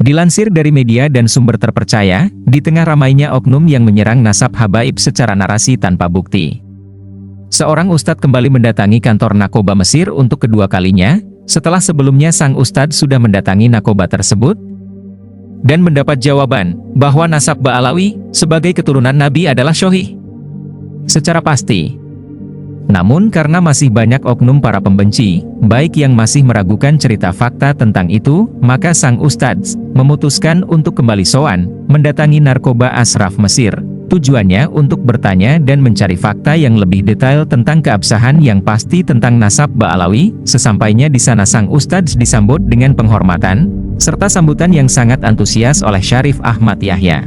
Dilansir dari media dan sumber terpercaya, di tengah ramainya oknum yang menyerang nasab habaib secara narasi tanpa bukti, seorang ustadz kembali mendatangi kantor Nakoba Mesir untuk kedua kalinya, setelah sebelumnya sang ustadz sudah mendatangi Nakoba tersebut, dan mendapat jawaban, bahwa nasab Ba'alawi, sebagai keturunan Nabi adalah syahih secara pasti. Namun karena masih banyak oknum para pembenci, baik yang masih meragukan cerita fakta tentang itu, maka sang ustadz memutuskan untuk kembali sowan, mendatangi Narkoba Ashraf Mesir. Tujuannya untuk bertanya dan mencari fakta yang lebih detail tentang keabsahan yang pasti tentang nasab Ba'alawi. Sesampainya di sana sang ustadz disambut dengan penghormatan, serta sambutan yang sangat antusias oleh Syarif Ahmad Yahya.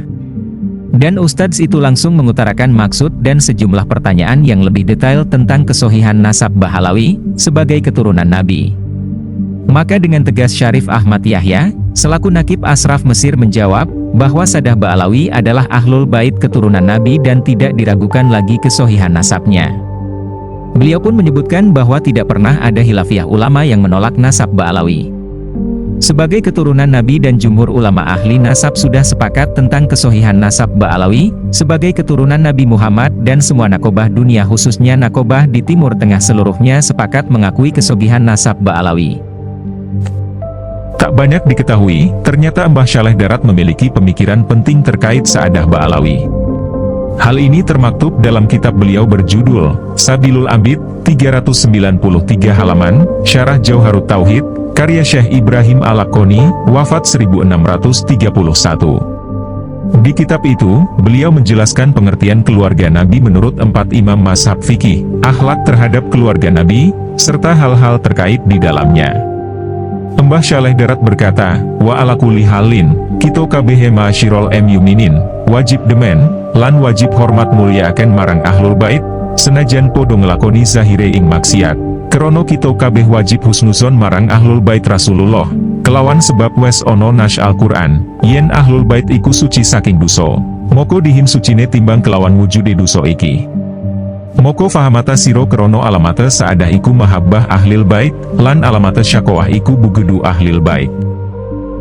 Dan ustadz itu langsung mengutarakan maksud dan sejumlah pertanyaan yang lebih detail tentang kesohihan nasab Ba'alawi, sebagai keturunan Nabi. Maka dengan tegas Syarif Ahmad Yahya, selaku Nakib Ashraf Mesir menjawab, bahwa Sadah Ba'alawi adalah Ahlul Bait keturunan Nabi dan tidak diragukan lagi kesohihan nasabnya. Beliau pun menyebutkan bahwa tidak pernah ada hilafiyah ulama yang menolak nasab Ba'alawi sebagai keturunan Nabi, dan jumhur ulama ahli nasab sudah sepakat tentang kesohihan nasab Ba'alawi sebagai keturunan Nabi Muhammad, dan semua nakobah dunia khususnya nakobah di Timur Tengah seluruhnya sepakat mengakui kesohihan nasab Ba'alawi. Tak banyak diketahui, ternyata Mbah Saleh Darat memiliki pemikiran penting terkait Sa'adah Ba'alawi. Hal ini termaktub dalam kitab beliau berjudul Sabilul Abid, 393 halaman, Syarah Jauharut Tauhid, karya Syekh Ibrahim Al-Laqoni, wafat 1631. Di kitab itu, beliau menjelaskan pengertian keluarga Nabi menurut 4 imam mazhab fikih, akhlak terhadap keluarga Nabi, serta hal-hal terkait di dalamnya. Mbah Saleh Darat berkata, wa ala kulli halin, kito kabehe ma'asyirol muminin, wajib demen, lan wajib hormat mulyaaken marang ahlul bait, senajan podo ngelakoni zahire ing maksiat. Kerono kito kabeh wajib husnuzon marang ahlul bait Rasulullah, kelawan sebab wes ono nash Al-Quran, yen ahlul bait iku suci saking dosa, moko dihin sucine timbang kelawan wujude dosa iki. Moko fahamata siro kerono alamata sa'adah iku mahabbah ahlil bait, lan alamata syakowah iku bugedu ahlil bait.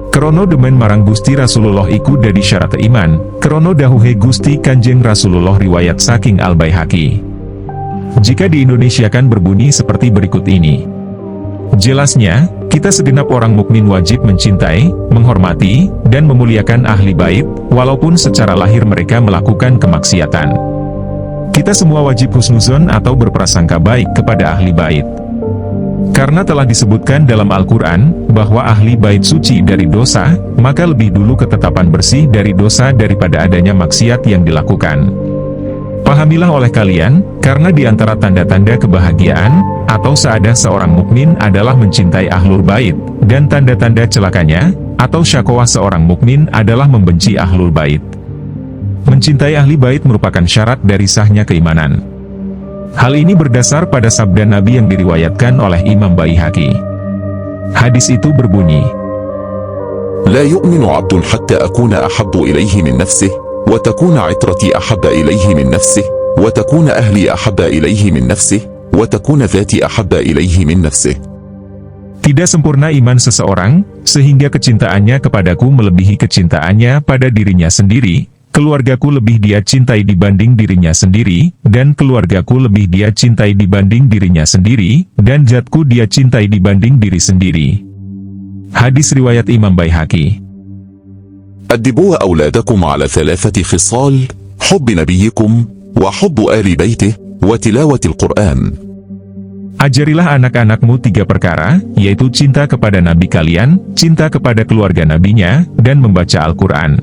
Kerono demen marang Gusti Rasulullah iku dadi syarat iman, kerono dahuhe Gusti Kanjeng Rasulullah riwayat saking Al-Baihaqi. Jika diindonesiakan berbunyi seperti berikut ini. Jelasnya, kita segenap orang mukmin wajib mencintai, menghormati, dan memuliakan ahli bait, walaupun secara lahir mereka melakukan kemaksiatan. Kita semua wajib husnuzon atau berprasangka baik kepada ahli bait. Karena telah disebutkan dalam Al-Quran, bahwa ahli bait suci dari dosa, maka lebih dulu ketetapan bersih dari dosa daripada adanya maksiat yang dilakukan. Pahamilah oleh kalian, karena di antara tanda-tanda kebahagiaan, atau sa'adah seorang mukmin adalah mencintai ahlul bait, dan tanda-tanda celakanya, atau syakowah seorang mukmin adalah membenci ahlul bait. Mencintai ahli bait merupakan syarat dari sahnya keimanan. Hal ini berdasar pada sabda Nabi yang diriwayatkan oleh Imam Baihaqi. Hadis itu berbunyi, La yu'minu 'abdun hatta akuna ahabbu ilaihi min nafsih, wa takuna 'itrati ahabba ilaihi min nafsih, wa takuna ahli ahabba ilaihi min nafsih, wa takuna dhati ahabba ilaihi min nafsih. Tidak sempurna iman seseorang, sehingga kecintaannya kepadaku melebihi kecintaannya pada dirinya sendiri, keluargaku lebih dia cintai dibanding dirinya sendiri, dan keluargaku lebih dia cintai dibanding dirinya sendiri, dan zatku dia cintai dibanding diri sendiri. Hadis riwayat Imam Baihaqi. أدبوا أولادكم على 3 خصال: حب نبيكم، وحب آل بيته، وتلاوة القرآن. Ajarilah anak-anakmu 3 perkara, yaitu cinta kepada Nabi kalian, cinta kepada keluarga Nabinya, dan membaca Al-Quran.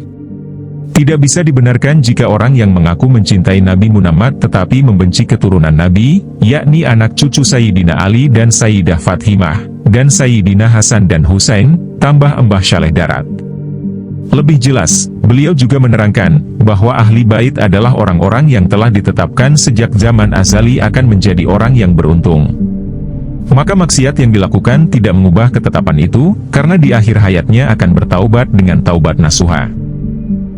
Tidak bisa dibenarkan jika orang yang mengaku mencintai Nabi Muhammad tetapi membenci keturunan Nabi, yakni anak cucu Sayyidina Ali dan Sayyidah Fatimah, dan Sayyidina Hasan dan Husain, tambah Mbah Saleh Darat. Lebih jelas, beliau juga menerangkan, bahwa ahli bait adalah orang-orang yang telah ditetapkan sejak zaman azali akan menjadi orang yang beruntung. Maka maksiat yang dilakukan tidak mengubah ketetapan itu, karena di akhir hayatnya akan bertaubat dengan taubat nasuha.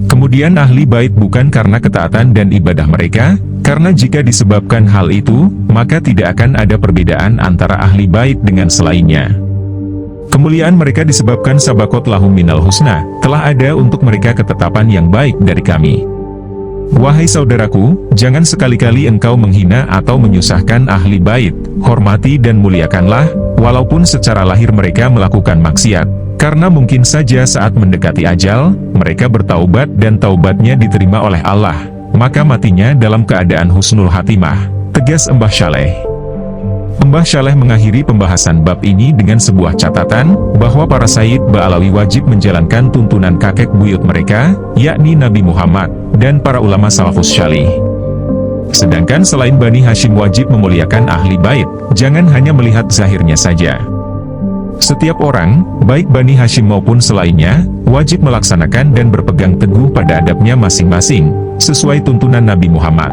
Kemudian ahli bait bukan karena ketaatan dan ibadah mereka, karena jika disebabkan hal itu, maka tidak akan ada perbedaan antara ahli bait dengan selainnya. Kemuliaan mereka disebabkan sabakot lahum minal husna, telah ada untuk mereka ketetapan yang baik dari kami. Wahai saudaraku, jangan sekali-kali engkau menghina atau menyusahkan ahli bait, hormati dan muliakanlah, walaupun secara lahir mereka melakukan maksiat. Karena mungkin saja saat mendekati ajal, mereka bertaubat dan taubatnya diterima oleh Allah, maka matinya dalam keadaan husnul hatimah, tegas Mbah Saleh. Mbah Saleh mengakhiri pembahasan bab ini dengan sebuah catatan, bahwa para Sayyid Ba'alawi wajib menjalankan tuntunan kakek buyut mereka, yakni Nabi Muhammad, dan para ulama salafus syalih. Sedangkan selain Bani Hashim wajib memuliakan ahli bait, jangan hanya melihat zahirnya saja. Setiap orang, baik Bani Hashim maupun selainnya, wajib melaksanakan dan berpegang teguh pada adabnya masing-masing, sesuai tuntunan Nabi Muhammad.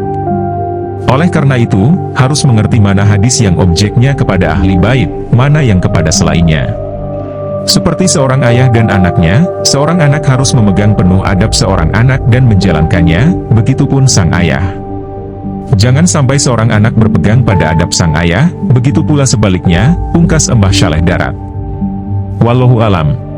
Oleh karena itu, harus mengerti mana hadis yang objeknya kepada ahli bait, mana yang kepada selainnya. Seperti seorang ayah dan anaknya, seorang anak harus memegang penuh adab seorang anak dan menjalankannya, begitupun sang ayah. Jangan sampai seorang anak berpegang pada adab sang ayah, begitu pula sebaliknya, pungkas Mbah Saleh Darat. Wallahu alam.